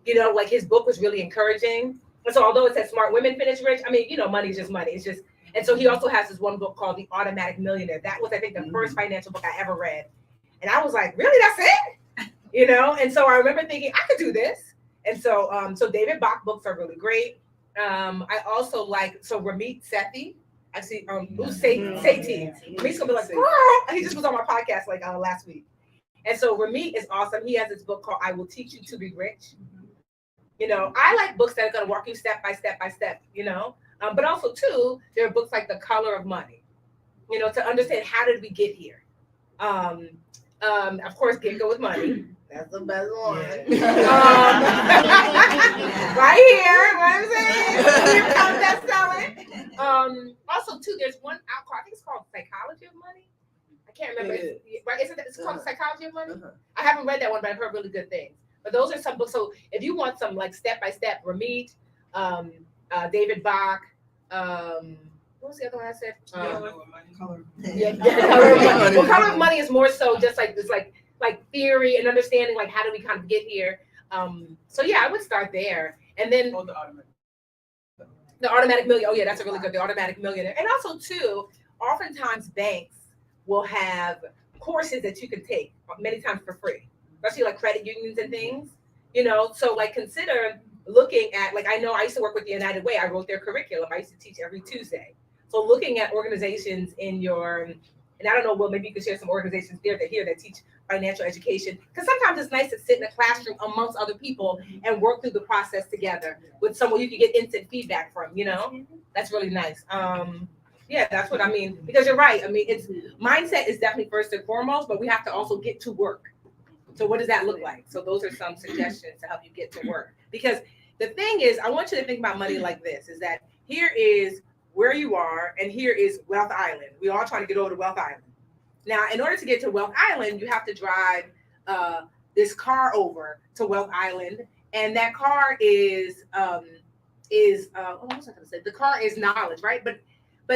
You know, like his book was really encouraging. And so although it said Smart Women Finish Rich, I mean, you know, money is just money. It's just, and so he also has this one book called The Automatic Millionaire. That was, I think, the first financial book I ever read. And I was like, really, that's it? You know, and so I remember thinking I could do this. And so, so David Bach books are really great. I also like, so Ramit Sethi, I see, Sethi. Ramit's gonna be like, girl, he just was on my podcast like last week. And so Ramit is awesome. He has this book called I Will Teach You to Be Rich. You know, I like books that are gonna walk you step by step by step, you know, but also too, there are books like The Color of Money, you know, to understand how did we get here. Of course, Get Go With Money. That's the best one. Right here, what I'm saying? Here comes that selling. Also, too, there's one out called, I think it's called Psychology of Money. I can't remember. It Right? Isn't it? It's called Uh-huh. Psychology of Money. Uh-huh. I haven't read that one, but I've heard really good things. But those are some books. So if you want some like step by step, Ramit, David Bach, what was the other one I said? Color. Yeah, Color of Money. Well, Color of Money is more so just like it's like theory and understanding, like how do we kind of get here. So yeah, I would start there, and then Oh, the automatic. the automatic millionaire. Oh yeah, that's a really good. The automatic millionaire, and also too, oftentimes banks will have courses that you can take many times for free, especially like credit unions and things. You know, so like consider looking at, like, I know I used to work with the United Way. I wrote their curriculum. I used to teach every Tuesday. So looking at organizations in your, and I don't know, well, maybe you could share some organizations there that teach financial education, because sometimes it's nice to sit in a classroom amongst other people and work through the process together with someone you can get instant feedback from. You know, that's really nice. Yeah, that's what I mean, because you're right. I mean, it's mindset is definitely first and foremost, but we have to also get to work. So what does that look like? So those are some suggestions to help you get to work. Because the thing is, I want you to think about money like this, is that here is where you are, and here is Wealth Island. We all trying to get over to Wealth Island. Now, in order to get to Wealth Island, you have to drive this car over to Wealth Island, and that car is what was I going to say? The car is knowledge, right? But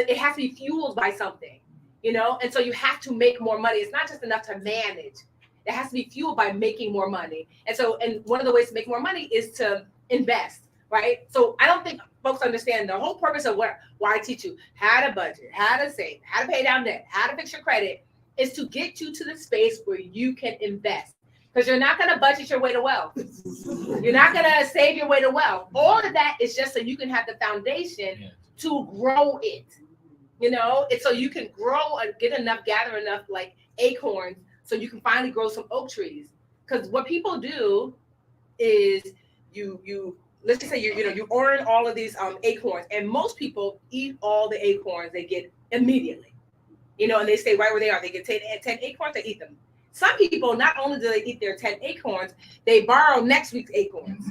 it has to be fueled by something, you know? And so you have to make more money. It's not just enough to manage. It has to be fueled by making more money. And so, and one of the ways to make more money is to invest, right? So I don't think folks understand the whole purpose of why I teach you how to budget, how to save, how to pay down debt, how to fix your credit, is to get you to the space where you can invest. Because you're not going to budget your way to wealth. You're not going to save your way to wealth. All of that is just so you can have the foundation to grow it, you know? And so you can grow and gather enough like acorns so you can finally grow some oak trees. Because what people do is you let's just say you earn all of these acorns, and most people eat all the acorns they get immediately, you know, and they stay right where they are. They get 10 acorns, they eat them. Some people, not only do they eat their 10 acorns, they borrow next week's acorns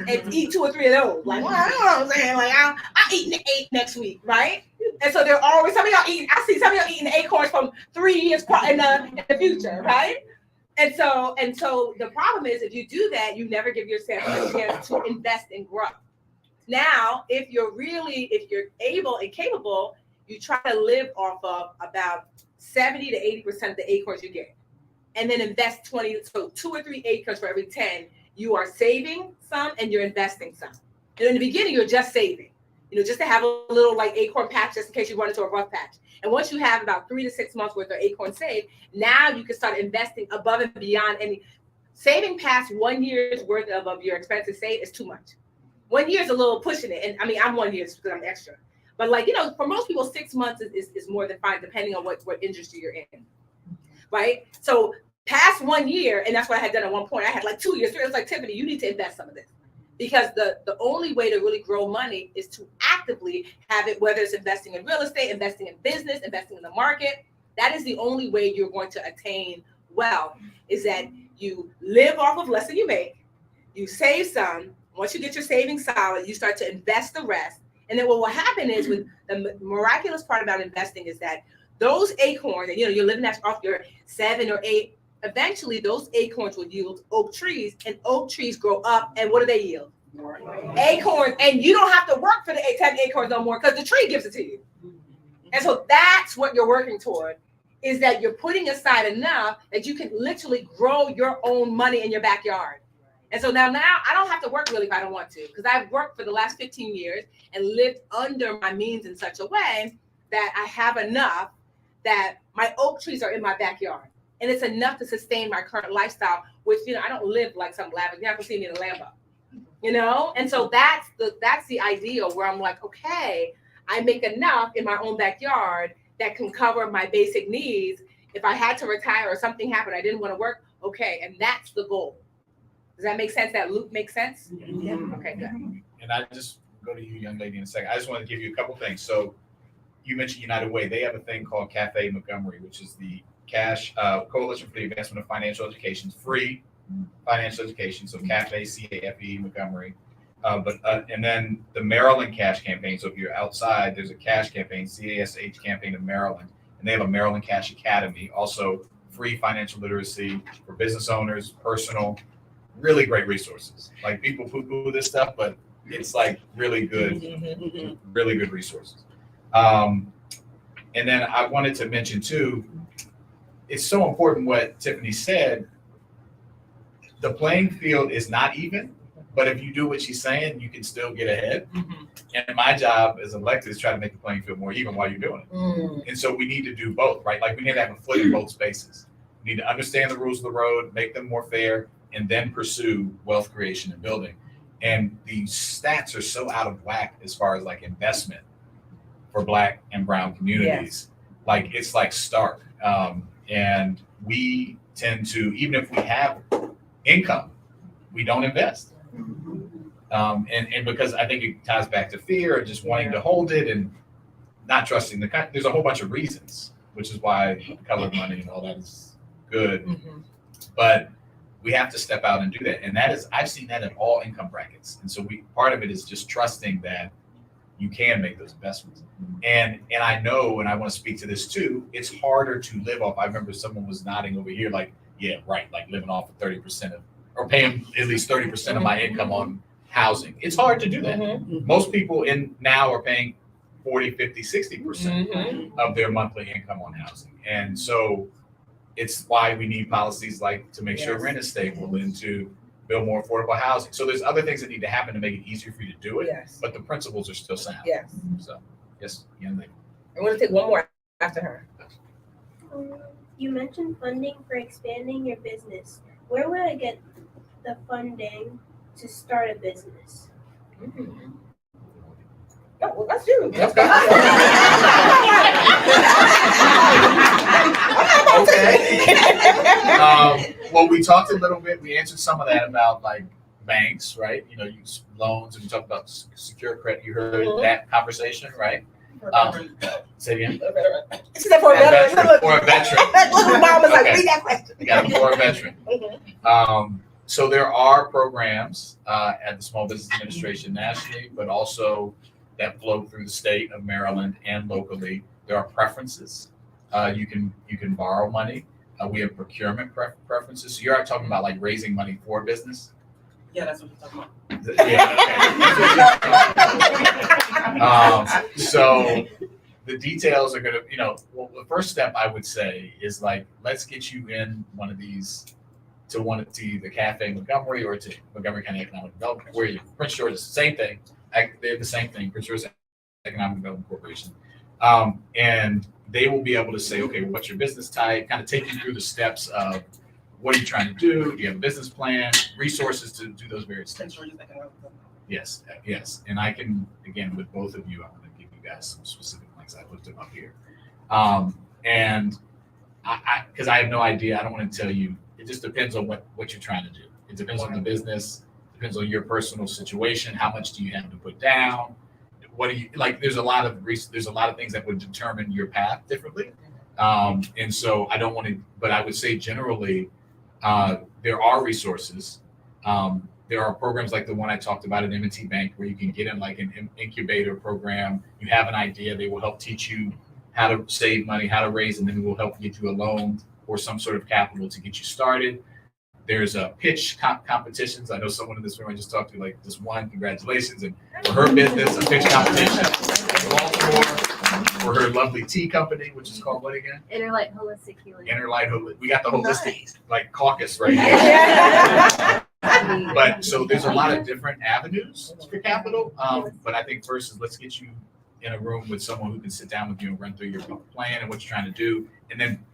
and eat 2 or 3 of those. Like, well, I know what I'm saying. Like, I'll eat 8 next week, right? And so they're always, some of y'all eating, I see some of y'all eating acorns from 3 years in the future, right? And so the problem is, if you do that, you never give yourself a chance to invest and grow. Now, if you're able and capable, you try to live off of about 70 to 80% of the acorns you get, and then invest 20. So 2 or 3 acorns for every 10. You are saving some and you're investing some. And in the beginning, you're just saving, you know, just to have a little like acorn patch just in case you run into a rough patch. And once you have about 3 to 6 months worth of acorn saved, now you can start investing above and beyond any. Saving past 1 year's worth of your expenses saved is too much. 1 year is a little pushing it. And I mean, I'm 1 year because I'm extra. But like, you know, for most people, 6 months is more than fine, depending on what industry you're in, right? So past 1 year, and that's what I had done at one point. I had like 2 years. 3 years. Like, Tiffany, you need to invest some of this. Because the only way to really grow money is to actively have it, whether it's investing in real estate, investing in business, investing in the market. That is the only way you're going to attain wealth, is that you live off of less than you make, you save some. Once you get your savings solid, you start to invest the rest. And then what will happen is, with the miraculous part about investing, is that those acorns, and you know, you're living off your 7 or 8, eventually those acorns will yield oak trees, and oak trees grow up, and what do they yield? Acorns. And you don't have to work for the 10 acorns no more, because the tree gives it to you. And so that's what you're working toward, is that you're putting aside enough that you can literally grow your own money in your backyard. And so now I don't have to work really if I don't want to, because I've worked for the last 15 years and lived under my means in such a way that I have enough that my oak trees are in my backyard. And it's enough to sustain my current lifestyle, which, you know, I don't live like some lavish. You're not gonna see me in a Lambo, you know? And so that's the ideal, where I'm like, okay, I make enough in my own backyard that can cover my basic needs. If I had to retire or something happened, I didn't want to work, okay, and that's the goal. Does that make sense? That loop makes sense? Yeah. Okay, good. And I just go to you, young lady, in a second. I just want to give you a couple things. So you mentioned United Way. They have a thing called Cafe Montgomery, which is the Coalition for the Advancement of Financial Education, free financial education. So Cafe, CAFE, Montgomery. And then the Maryland Cash Campaign. So if you're outside, there's a cash campaign, CASH campaign in Maryland. and they have a Maryland Cash Academy, also free financial literacy for business owners, personal, really great resources. Like people poo-poo this stuff, but it's like really good resources. And then I wanted to mention too, it's so important what Tiffany said. The playing field is not even, but if you do what she's saying, you can still get ahead. And my job as elected is try to make the playing field more even while you're doing it. And so we need to do both, right? Like we need to have a foot in both spaces. We need to understand the rules of the road, make them more fair, and then pursue wealth creation and building. And the stats are so out of whack as far as like investment for Black and brown communities. Like it's like stark. And we tend to, even if we have income, we don't invest. And because I think it ties back to fear and just wanting to hold it and not trusting the country. There's a whole bunch of reasons, which is why colored money and all that is good. But we have to step out and do that. And that is, I've seen that in all income brackets. And so part of it is just trusting that you can make those investments. And I know, and I want to speak to this too, it's harder to live off. I remember someone was nodding over here like, yeah, right, like living off of 30% of, or paying at least 30% of my income on housing. It's hard to do that. Most people now are paying 40, 50, 60% of their monthly income on housing. And so it's why we need policies like to make sure rent is stable and to build more affordable housing. So there's other things that need to happen to make it easier for you to do it, but the principles are still sound. So, yes, young lady. I'm going to take one more after her. You mentioned funding for expanding your business. Where would I get the funding to start a business? Oh, well, that's you. Let's go. Okay. Well, we talked a little bit. We answered some of that about like banks, right? You know, use loans, and we talked about secure credit. You heard that conversation, right? Say again. She said for a veteran. For a veteran. Little mom was like, Okay. read that question. You got it for a veteran. So there are programs at the Small Business Administration nationally, but also that flow through the state of Maryland and locally. There are preferences. You can borrow money. We have procurement preferences. So you're talking about like raising money for business. Yeah, that's what you're talking about. So the details are gonna, well, the first step I would say is like, let's get you in one of these to the Cafe Montgomery or to Montgomery County Economic Development, where you Prince George is the same thing. They're the same thing, Prince George Economic Development Corporation. And they will be able to say, okay, what's your business type? Kind of take you through the steps of what are you trying to do? Do you have a business plan? Resources to do those various steps. Yes. And I can, again, with both of you, I'm going to give you guys some specific links. I looked them up here. And because I have no idea, I don't want to tell you. It just depends on what you're trying to do. It depends on the business, depends on your personal situation. How much do you have to put down? What do you like? There's a lot of things that would determine your path differently. And so I don't want to, but I would say generally, there are resources. There are programs like the one I talked about at M&T Bank where you can get in like an incubator program. You have an idea, they will help teach you how to save money, how to raise, and then we'll help get you a loan or some sort of capital to get you started. There's pitch competitions. I know someone in this room I just talked to, like just won, congratulations. And for her business, a pitch competition in Baltimore, for her lovely tea company, which is called what again? Interlight Holistic Healing. Interlight Holistic. We got the holistic like caucus right here. But so there's a lot of different avenues for capital. But I think first is let's get you in a room with someone who can sit down with you and run through your plan and what you're trying to do, and then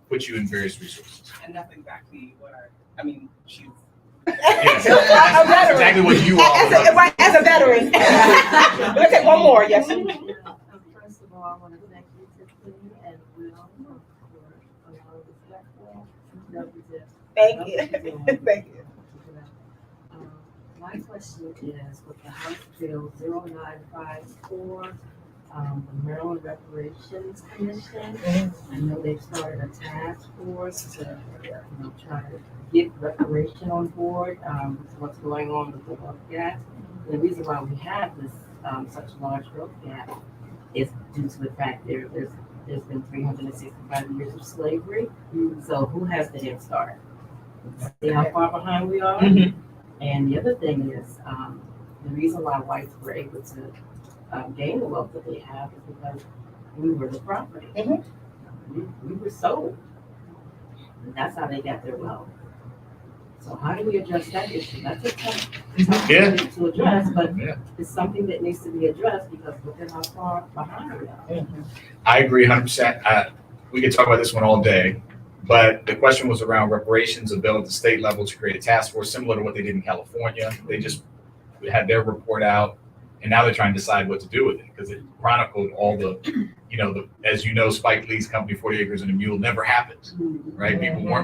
put you in various resources. And that's exactly what she's. Yes, that's exactly what you all. As a veteran. Let's take one more. Yes. First of all, I want to thank you, Tiffany, and Will for allowing this platform. Thank you. Thank you. My question is with the House Bill 0954, the Maryland Reparations Commission. I know they've started a task force to try to get reparation on board with what's going on with the wealth gap. The reason why we have this such a large growth gap is due to the fact there's there's been 365 years of slavery. So who has the head start? See how far behind we are? And the other thing is, the reason why whites were able to gain the wealth that they have is because we were the property. We were sold. And that's how they got their wealth. So how do we address that issue? That's a tough Yeah. thing to address, but Yeah. it's something that needs to be addressed because look at how far behind we are. I agree 100%. We could talk about this one all day, but the question was around reparations, a bill at the state level to create a task force similar to what they did in California. They just had their report out, and now they're trying to decide what to do with it because it chronicled all the, as you know, Spike Lee's company, 40 Acres and a Mule, never happened, right?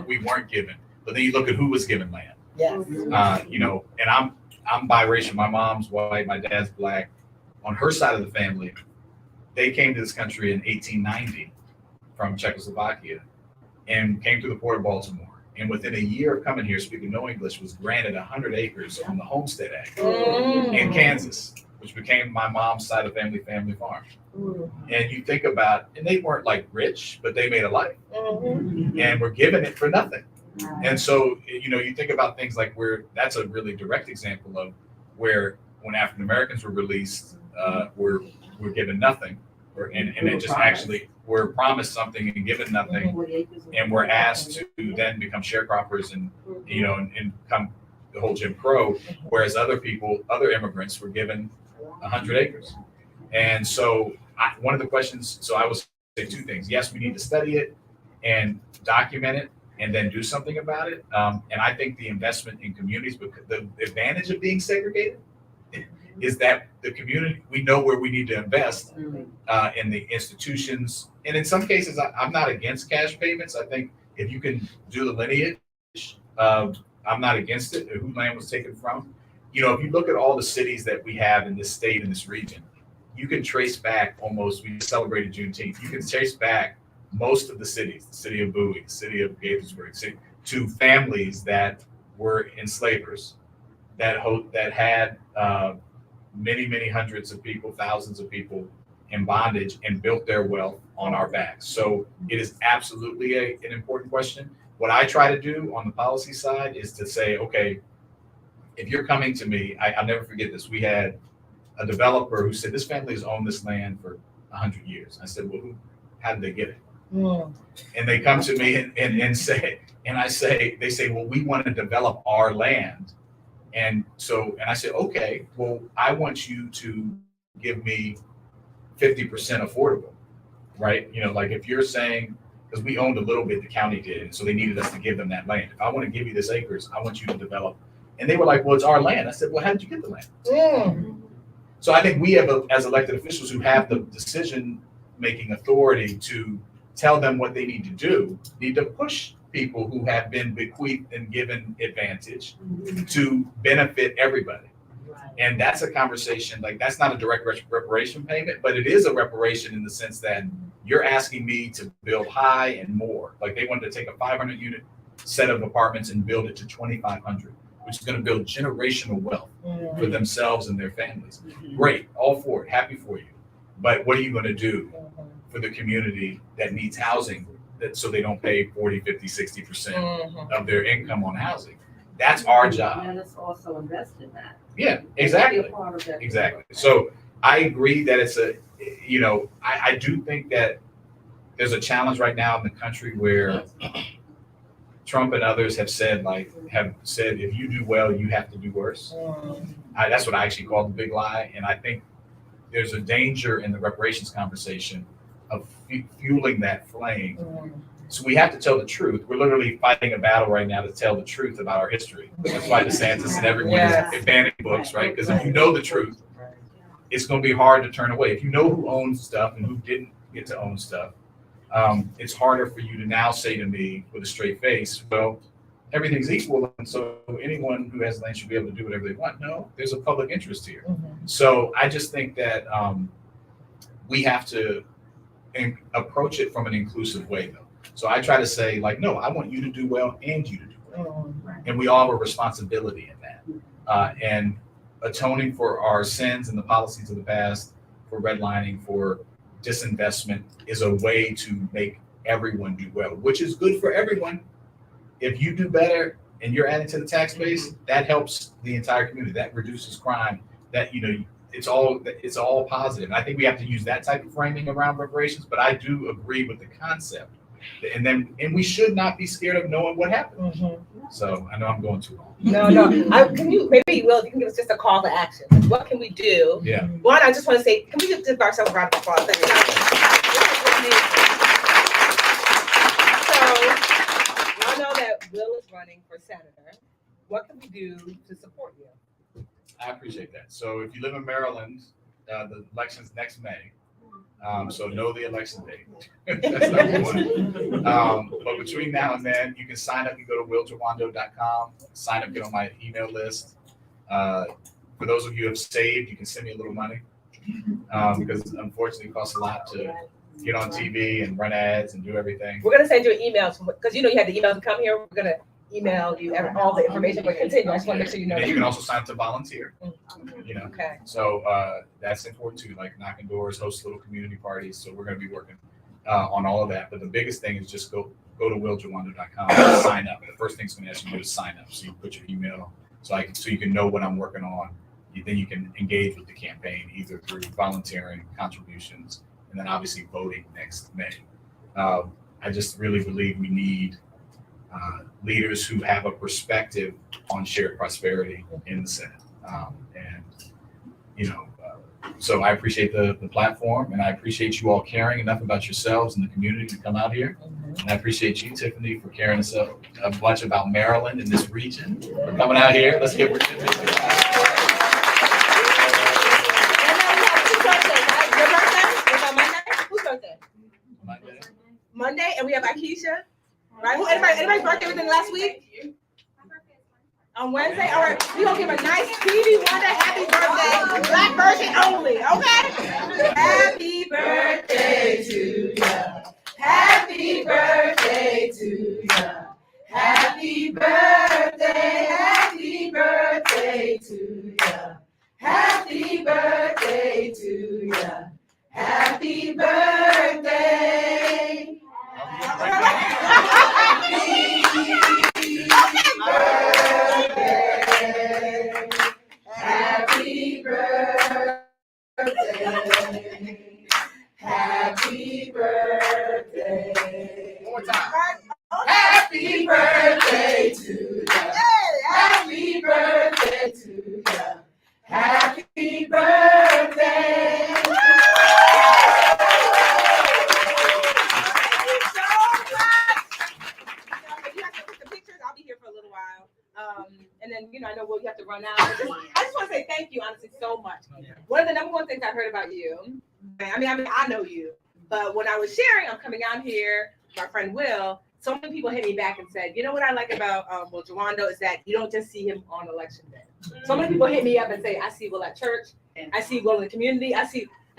We weren't given. But then you look at who was given land. Yes. And I'm biracial. My mom's white, my dad's black. On her side of the family, they came to this country in 1890 from Czechoslovakia and came to the port of Baltimore. And within a year of coming here, speaking no English, was granted 100 acres on the Homestead Act in Kansas, which became my mom's side of the family farm. And you think about, and they weren't like rich, but they made a life and were given it for nothing. And so, you think about things like that's a really direct example of where when African Americans were released, we're given nothing, and it just actually we're promised something and given nothing, and we're asked to then become sharecroppers and come the whole Jim Crow, whereas other immigrants were given 100 acres. And so one of the questions, so I would say two things. Yes, we need to study it and document it, and then do something about it. And I think the investment in communities, because the advantage of being segregated is that the community, we know where we need to invest in the institutions. And in some cases, I'm not against cash payments. I think if you can do the lineage, I'm not against it, who land was taken from. If you look at all the cities that we have in this state, in this region, you can trace back we celebrated Juneteenth. You can trace back most of the cities, the city of Bowie, the city of Gaithersburg, to families that were enslavers, that had many hundreds of people, thousands of people in bondage and built their wealth on our backs. So it is absolutely an important question. What I try to do on the policy side is to say, okay, if you're coming to me, I'll never forget this. We had a developer who said, this family has owned this land for 100 years. I said, well, how did they get it? And they come to me and say, they say, well, we want to develop our land. And I said, okay, well, I want you to give me 50% affordable, right? Like if you're saying, because we owned a little bit, the county did, and so they needed us to give them that land. If I want to give you this acres, I want you to develop. And they were like, well, it's our land. I said, well, how did you get the land? So I think we have, as elected officials who have the decision-making authority to tell them what they need to do, need to push people who have been bequeathed and given advantage to benefit everybody. And that's a conversation, like that's not a direct reparation payment, but it is a reparation in the sense that you're asking me to build high and more. Like they wanted to take a 500 unit set of apartments and build it to 2,500, which is going to build generational wealth for themselves and their families. Great, all for it, happy for you. But what are you going to do for the community that needs housing so they don't pay 40, 50, 60% of their income on housing? That's our job. And let's also invest in that. Yeah, exactly. Exactly. So I agree that it's I do think that there's a challenge right now in the country where Trump and others have said, if you do well, you have to do worse. That's what I actually call the big lie. And I think there's a danger in the reparations conversation of fueling that flame. So we have to tell the truth. We're literally fighting a battle right now to tell the truth about our history. That's why DeSantis and everyone is banning books, right? Because if you know the truth, it's going to be hard to turn away. If you know who owns stuff and who didn't get to own stuff, it's harder for you to now say to me with a straight face, well, everything's equal, and so anyone who has land should be able to do whatever they want. No, there's a public interest here. So I just think that we have to approach it from an inclusive way, though. So I try to say, no, I want you to do well and you to do well. And we all have a responsibility in that. And atoning for our sins and the policies of the past, for redlining, for disinvestment is a way to make everyone do well, which is good for everyone. If you do better and you're adding to the tax base, that helps the entire community. That reduces crime. That, you know, it's all positive. And I think we have to use that type of framing around reparations. But I do agree with the concept, and we should not be scared of knowing what happened. So I know I'm going too long. No. Can you can give us just a call to action? What can we do? Yeah. One, I just want to say, can we just give ourselves a round of applause? So, I know that Will is running for senator. What can we do to support you? I appreciate that. So if you live in Maryland, the election's next May. So know the election date. That's number one. But between now and then, you can sign up. You go to willjawando.com, sign up, get on my email list. For those of you who have saved, you can send me a little money because unfortunately it costs a lot to get on TV and run ads and do everything. We're going to send you an email because you had the email to come here. We're going to email you all the information. But continue. I just want to make sure you know. And you can also sign up to volunteer. You know. Okay. So that's important too, like knocking doors, host little community parties. So we're going to be working on all of that. But the biggest thing is just go to willjawando.com and sign up. The first thing it's going to ask you to do is sign up. So you put your email so you can know what I'm working on. Then you can engage with the campaign either through volunteering, contributions, and then obviously voting next May. I just really believe we need leaders who have a perspective on shared prosperity in the Senate. So I appreciate the platform, and I appreciate you all caring enough about yourselves and the community to come out here. And I appreciate you, Tiffany, for caring us a bunch about Maryland and this region. For coming out here. Let's give her Monday, and we have Akeisha, right? Anybody's birthday within the last week? On Wednesday? All right, we're gonna give a nice Stevie Wonder happy birthday, Black version only, okay? Happy birthday to you. Happy birthday to you. Happy birthday, happy birthday to you. Happy birthday to you. Happy birthday. Happy birthday. Happy birthday. one more time. Happy birthday to you. Happy birthday to you. Happy birthday. And then, I know you have to run out. I just want to say thank you, honestly, so much. One of the number one things I heard about you, I know you, but when I was sharing, I'm coming out here, my friend Will, so many people hit me back and said, you know what I like about Will Jawando is that you don't just see him on election day. So many people hit me up and say, I see Will at church, I see Will in the community, and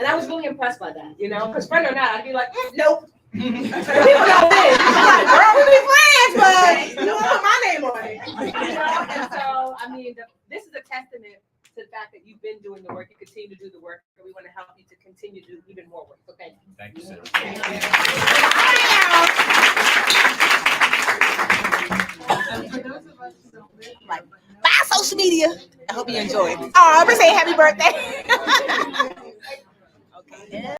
I was really impressed by that, because friend or not, I'd be like, nope. People know this. I'm like, girl, we be friends, but you don't put my name on it. And so, this is a testament to the fact that you've been doing the work, you continue to do the work, and we want to help you to continue to do even more work. So thank you. Thank you, sir. Right. Bye, social media. I hope you enjoy. Oh, I'm gonna say happy birthday. Okay.